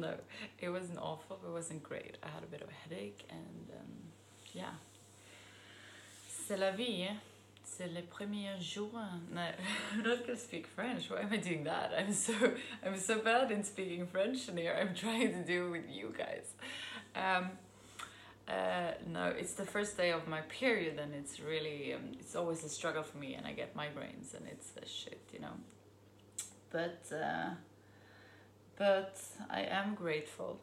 No, it wasn't awful. It wasn't great. I had a bit of a headache, and yeah. C'est la vie. C'est les premiers jours. No, I'm not gonna speak French. Why am I doing that? I'm so bad in speaking French, and here I'm trying to do it with you guys. No, it's the first day of my period, and it's really it's always a struggle for me, and I get migraines, and it's a shit, you know. But I am grateful.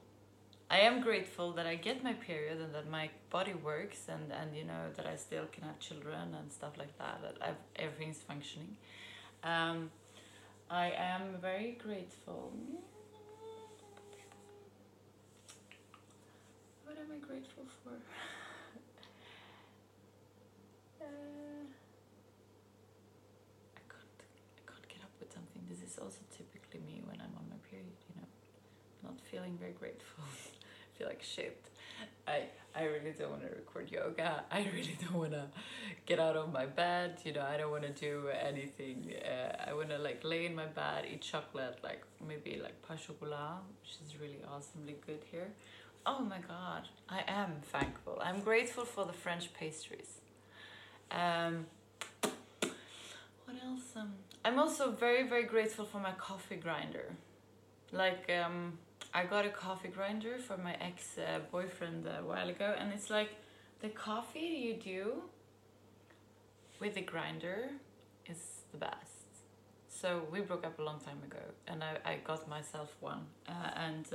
I am grateful that I get my period and that my body works, and you know that I still can have children and stuff like that. That everything's functioning. I am very grateful. What am I grateful for? I can't get up with something. This is also typically me when I'm on my period. You know, not feeling very grateful. I feel like shit. I really don't want to record yoga. I really don't want to get out of my bed. You know, I don't want to do anything. I want to like lay in my bed, eat chocolate, like maybe like pain au chocolat, which is really awesomely good here. Oh my god, I am thankful. I'm grateful for the French pastries. What else? I'm also very, very grateful for my coffee grinder. Like, I got a coffee grinder for my ex-boyfriend a while ago, and it's like the coffee you do with the grinder is the best. So we broke up a long time ago, and I got myself one, and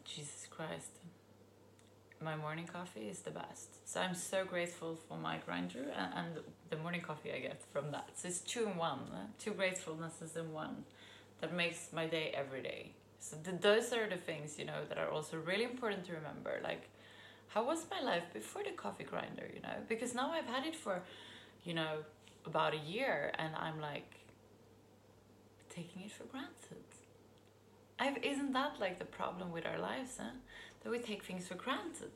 Jesus Christ, my morning coffee is the best. So I'm so grateful for my grinder and the morning coffee I get from that. So it's 2 in 1, 2 gratefulnesses in one that makes my day every day. So those are the things, you know, that are also really important to remember. Like, how was my life before the coffee grinder, you know? Because now I've had it for, you know, about a year, and I'm like taking it for granted. Isn't that like the problem with our lives, huh? That we take things for granted.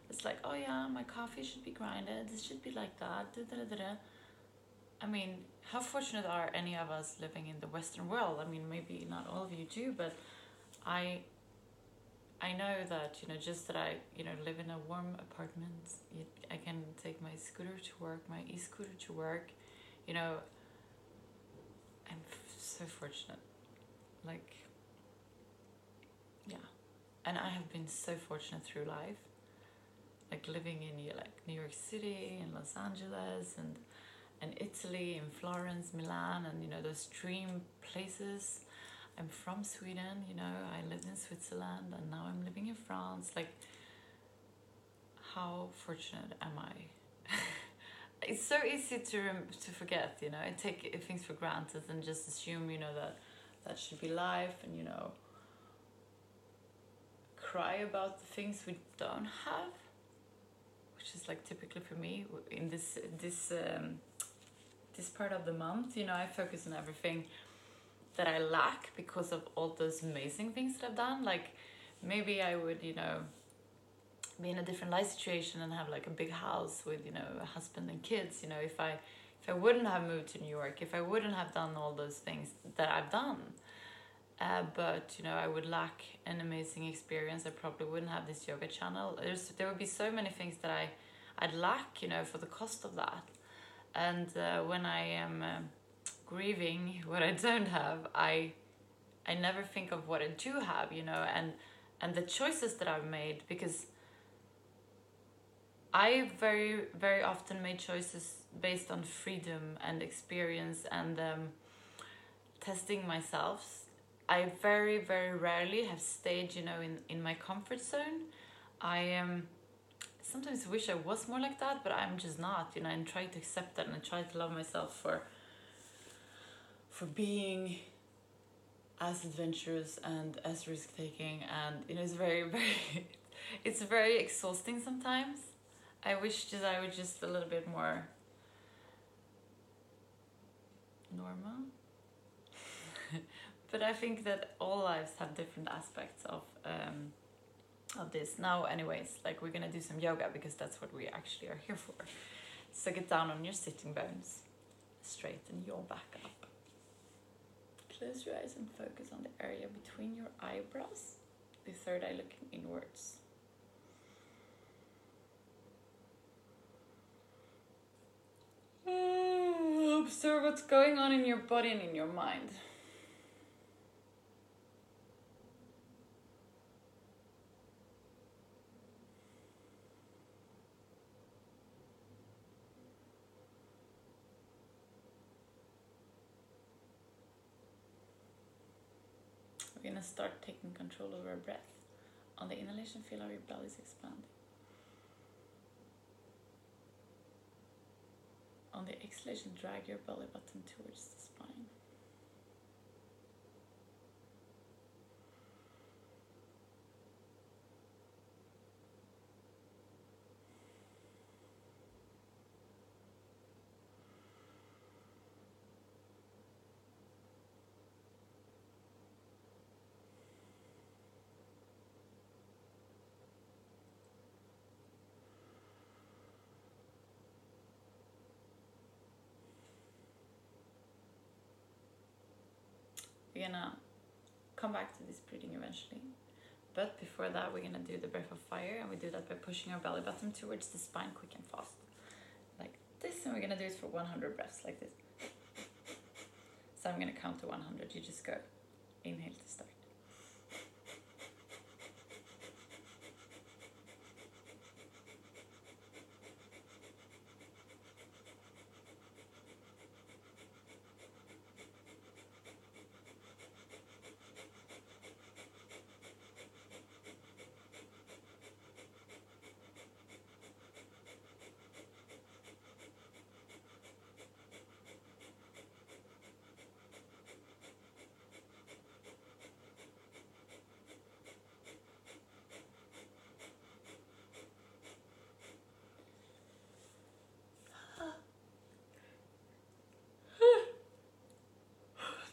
It's like, oh yeah, my coffee should be grinded, this should be like that, da-da-da-da. I mean, how fortunate are any of us living in the Western world? I mean, maybe not all of you do, but I know that, you know, just that I, you know, live in a warm apartment. I can take my scooter to work, my e-scooter to work. You know, I'm so fortunate. Like, yeah. And I have been so fortunate through life. Like living in like New York City and Los Angeles and Italy and Florence, Milan, and you know, those dream places. I'm from Sweden, you know, I lived in Switzerland, and now I'm living in France. Like, how fortunate am I? It's so easy to forget, you know. I take things for granted and just assume, you know, that should be life, and you know, cry about the things we don't have, which is like typically for me in this part of the month. You know, I focus on everything that I lack because of all those amazing things that I've done. Like, maybe I would, you know, be in a different life situation and have like a big house with, you know, a husband and kids. You know, if I wouldn't have moved to New York, if I wouldn't have done all those things that I've done. But you know, I would lack an amazing experience. I probably wouldn't have this yoga channel. There would be so many things that I'd lack, you know, for the cost of that. And when I am grieving what I don't have, I never think of what I do have, you know, and the choices that I've made, because I very, very often made choices based on freedom and experience and testing myself. I very, very rarely have stayed, you know, in my comfort zone. I sometimes wish I was more like that, but I'm just not, you know, and try to accept that, and I try to love myself for being as adventurous and as risk-taking, and you know, it's very, very it's very exhausting sometimes. I wish that I was just a little bit more normal. But I think that all lives have different aspects of this. Now, anyways, like, we're gonna do some yoga because that's what we actually are here for. So get down on your sitting bones, straighten your back up, Close your eyes and focus on the area between your eyebrows, the third eye looking inwards. Observe what's going on in your body and in your mind. We're going to start taking control over our breath. On the inhalation, feel how your belly is expanding. On the exhalation, drag your belly button towards the spine. We're gonna come back to this breathing eventually. But before that, we're gonna do the breath of fire, and we do that by pushing our belly button towards the spine quick and fast. Like this, and we're gonna do it for 100 breaths, like this. So I'm gonna count to 100, you just go. Inhale to start.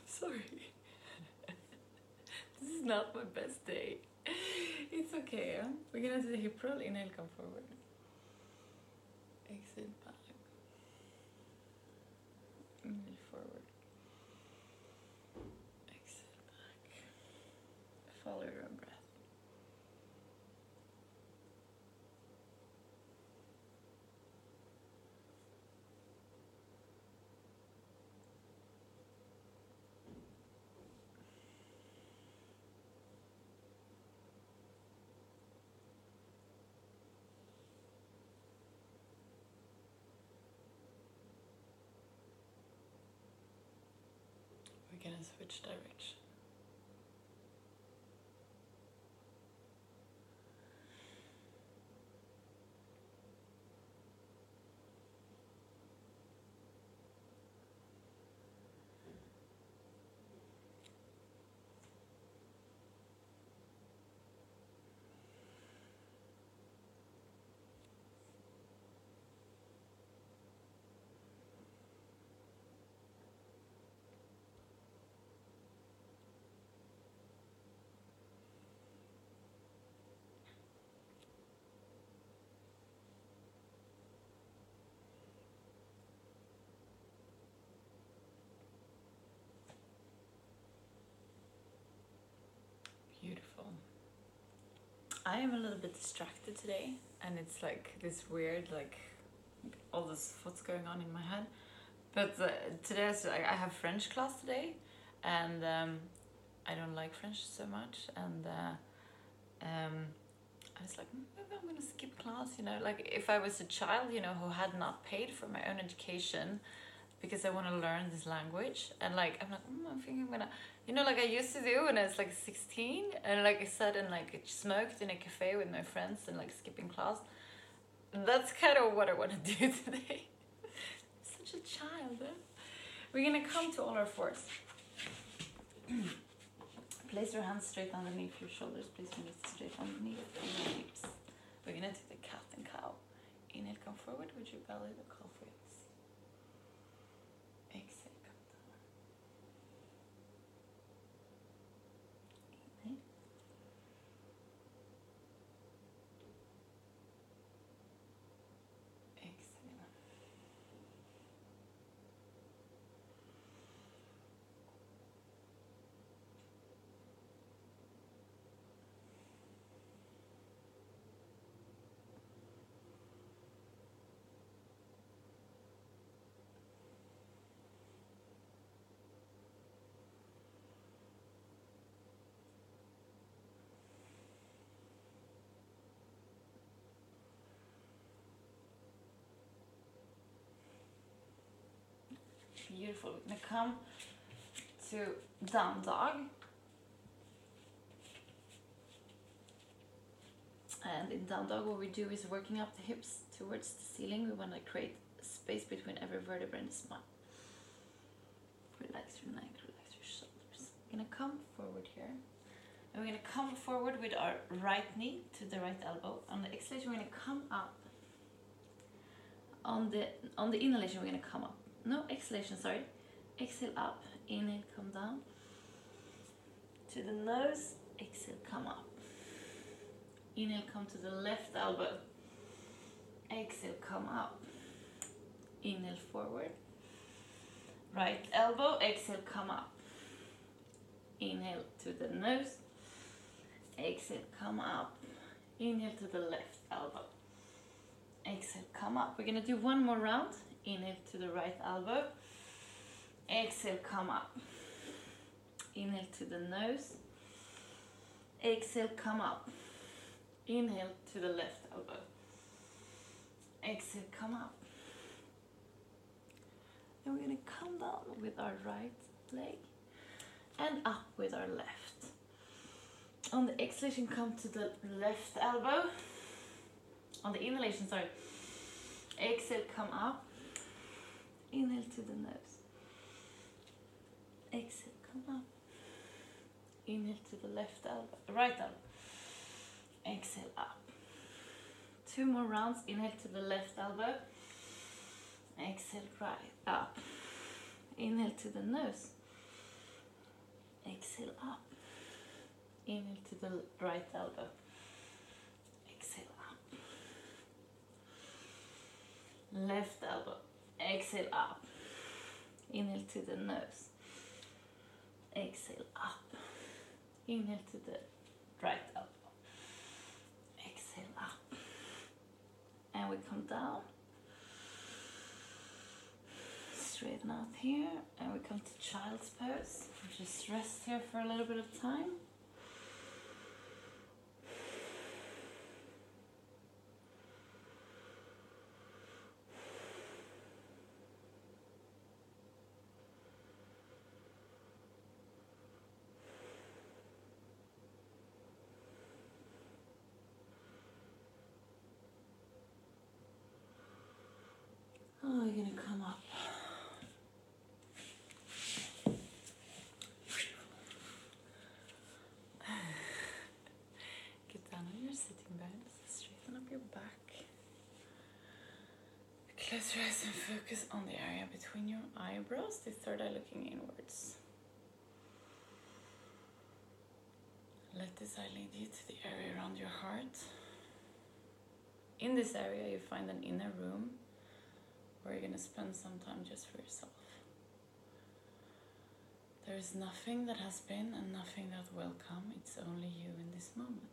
Sorry. This is not my best day. It's okay. Huh? We're gonna do the hip roll. Inhale, come forward. Exhale, back. Inhale, forward. Exhale, back. Follow your own breath. We're gonna switch direction. Beautiful. I am a little bit distracted today, and it's like this weird, like all this what's going on in my head. But today I have French class today, and I don't like French so much, and I was like, maybe I'm gonna skip class, you know, like if I was a child, you know, who had not paid for my own education because I want to learn this language, and like I'm like, I think I'm gonna, you know, like I used to do when I was like 16, and like I sat and like smoked in a cafe with my friends and like skipping class. That's kind of what I want to do today. Such a child. Eh? We're gonna come to all our fours. Place your hands straight underneath your shoulders. Place your knees straight underneath your hips. We're gonna do the cat and cow. Inhale, come forward with your belly, the calf width. Exhale, come down. Inhale. Exhale. Beautiful. We're gonna come to down dog. And in down dog, what we do is working up the hips towards the ceiling. We want to create space between every vertebra and the spine. Relax your neck, relax your shoulders. We're gonna come forward here. And we're gonna come forward with our right knee to the right elbow. On the exhalation, we're gonna come up. On the inhalation, we're gonna come up. No, exhalation, sorry. Exhale up, inhale, come down. To the nose, exhale, come up. Inhale, come to the left elbow. Exhale, come up. Inhale, forward. Right elbow, exhale, come up. Inhale to the nose. Exhale, come up. Inhale to the left elbow. Exhale, come up. We're going to do one more round. Inhale to the right elbow. Exhale, come up. Inhale to the nose. Exhale, come up. Inhale to the left elbow. Exhale, come up. And we're going to come down with our right leg and up with our left. On the exhalation, come to the left elbow. On the inhalation, sorry. Exhale, come up. Inhale to the nose. Exhale, come up. Inhale to the left elbow, right elbow. Exhale, up. 2 more rounds. Inhale to the left elbow. Exhale, right, up. Inhale to the nose. Exhale, up. Inhale to the right elbow. Exhale, up. Left elbow. Exhale, up. Inhale to the nose. Exhale, up. Inhale to the right elbow. Exhale, up. And we come down. Straighten out here. And we come to child's pose. Just rest here for a little bit of time. Oh, you're gonna come up. Get down on your sitting bed. Straighten up your back. Close your eyes and focus on the area between your eyebrows, the third eye looking inwards. Let this eye lead you to the area around your heart. In this area, you find an inner room where you're going to spend some time just for yourself. There is nothing that has been and nothing that will come. It's only you in this moment.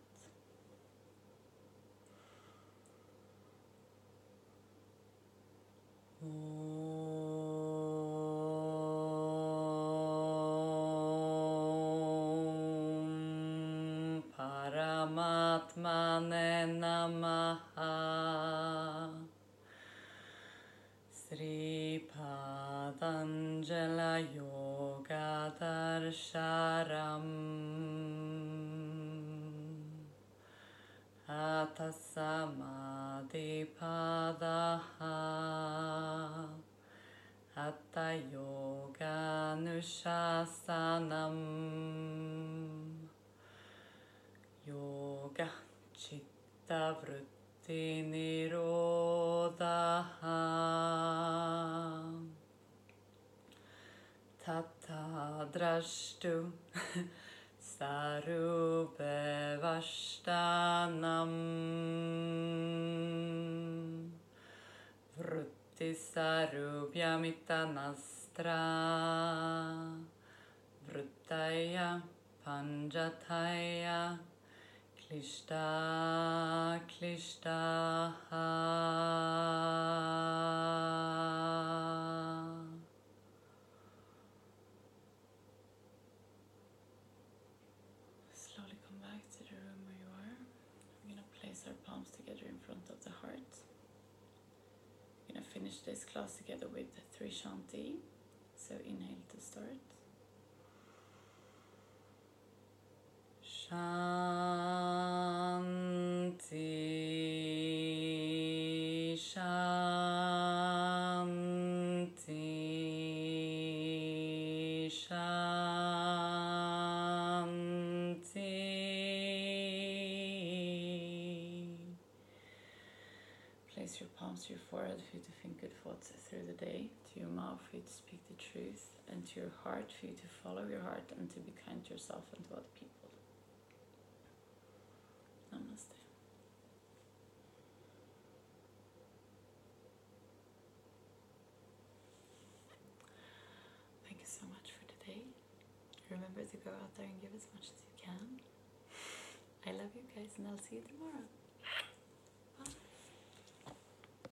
Om Paramatmane Namaha. Sri Padanjala Yoga Darsharam Hatha Samadhi Padaha Hatha Yoga Nushasanam Yoga Chitta Vritti Nirodha Tata Drashtu Sarube Vashtanam Vritti Sarubhyamita Nastra Vrittaya Panjataya Klishta Klishtaha. Slowly come back to the room where you are. We're going to place our palms together in front of the heart. We're going to finish this class together with 3 Shanti. So inhale to start. Shanti, Shanti, Shanti. Place your palms to your forehead for you to think good thoughts through the day, to your mouth for you to speak the truth, and to your heart for you to follow your heart and to be kind to yourself and to other people. Namaste. Thank you so much for today. Remember to go out there and give as much as you can. I love you guys, and I'll see you tomorrow.